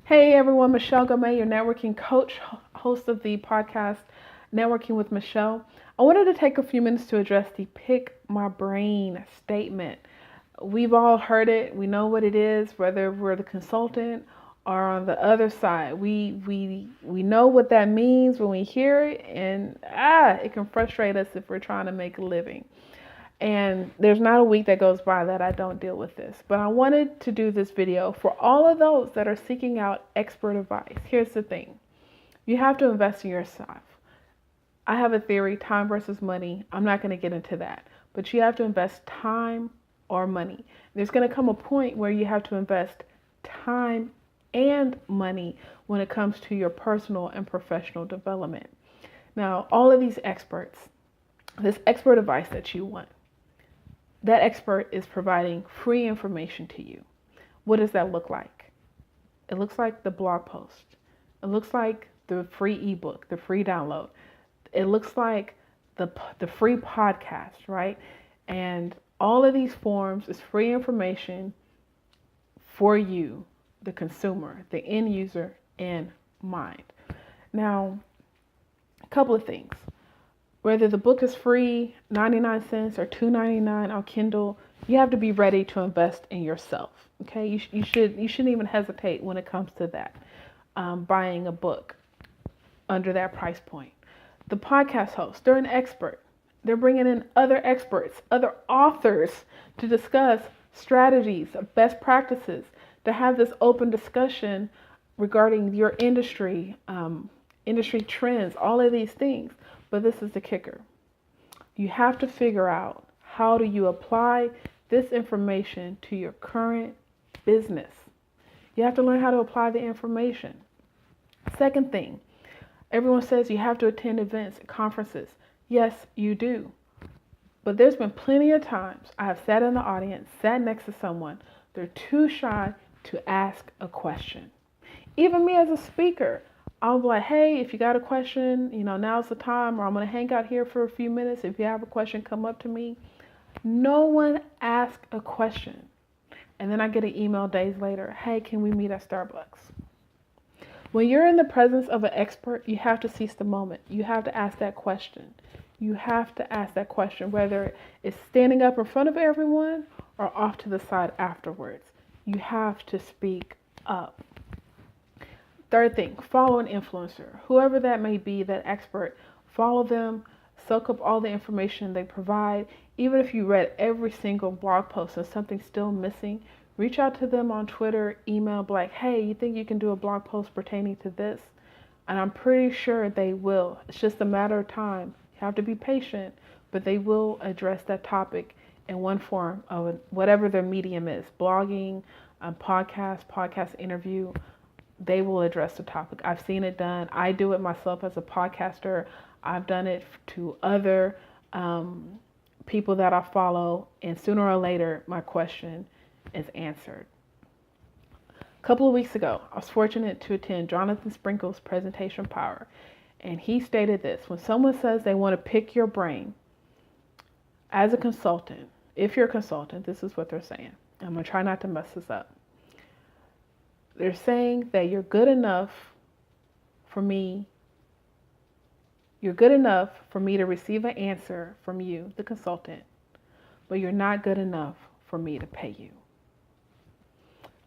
Hey everyone, Michelle Gomez, your networking coach, host of the podcast Networking with Michelle. I wanted to take a few minutes to address the pick my brain statement. We've all heard it. We know what it is, whether we're the consultant or on the other side. We know what that means when we hear it, and it can frustrate us if we're trying to make a living. And there's not a week that goes by that I don't deal with this. But I wanted to do this video for all of those that are seeking out expert advice. Here's the thing. You have to invest in yourself. I have a theory, time versus money. I'm not going to get into that. But you have to invest time or money. There's going to come a point where you have to invest time and money when it comes to your personal and professional development. Now, all of these experts, this expert advice that you want, that expert is providing free information to you. What does that look like? It looks like the blog post. It looks like the free ebook, the free download. It looks like the free podcast, right? And all of these forms is free information for you, the consumer, the end user in mind. Now, a couple of things. Whether the book is free, 99 cents or $2.99 on Kindle, you have to be ready to invest in yourself. Okay, you shouldn't even hesitate when it comes to that. Buying a book under that price point. The podcast hosts, they're an expert. They're bringing in other experts, other authors to discuss strategies, best practices, to have this open discussion regarding your industry, industry trends, all of these things. But this is the kicker. You have to figure out how do you apply this information to your current business. You have to learn how to apply the information. Second thing, everyone says you have to attend events, conferences. Yes, you do. But there's been plenty of times I have sat in the audience, sat next to someone, they're too shy to ask a question. Even me as a speaker, I'll be like, hey, if you got a question, now's the time, or I'm going to hang out here for a few minutes. If you have a question, come up to me. No one asks a question. And then I get an email days later, hey, can we meet at Starbucks? When you're in the presence of an expert, you have to seize the moment. You have to ask that question. You have to ask that question, whether it's standing up in front of everyone or off to the side afterwards. You have to speak up. Third thing, follow an influencer. Whoever that may be, that expert, follow them, soak up all the information they provide. Even if you read every single blog post and something's still missing, reach out to them on Twitter, email, be like, hey, you think you can do a blog post pertaining to this? And I'm pretty sure they will. It's just a matter of time. You have to be patient, but they will address that topic in one form of whatever their medium is, blogging, podcast interview. They will address the topic. I've seen it done. I do it myself as a podcaster. I've done it to other people that I follow, and sooner or later, my question is answered. A couple of weeks ago, I was fortunate to attend Jonathan Sprinkle's presentation Power, and he stated this: when someone says they want to pick your brain as a consultant, if you're a consultant, this is what they're saying. I'm going to try not to mess this up. They're saying that you're good enough for me. You're good enough for me to receive an answer from you, the consultant, but you're not good enough for me to pay you.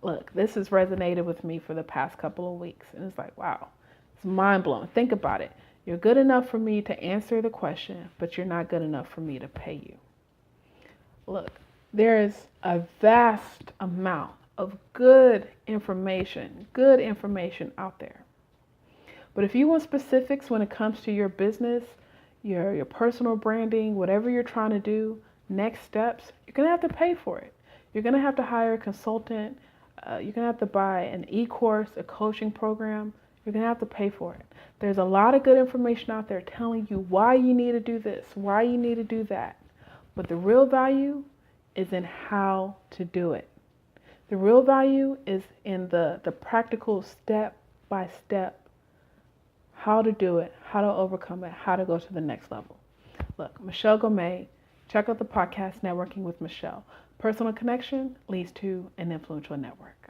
Look, this has resonated with me for the past couple of weeks, and it's like, wow, it's mind blowing. Think about it. You're good enough for me to answer the question, but you're not good enough for me to pay you. Look, there is a vast amount of good information out there. But if you want specifics when it comes to your business, your personal branding, whatever you're trying to do, next steps, you're going to have to pay for it. You're going to have to hire a consultant. You're going to have to buy an e-course, a coaching program. You're going to have to pay for it. There's a lot of good information out there telling you why you need to do this, why you need to do that. But the real value is in how to do it. The real value is in the practical step-by-step, how to do it, how to overcome it, how to go to the next level. Look, Michelle Gomez, check out the podcast Networking with Michelle. Personal connection leads to an influential network.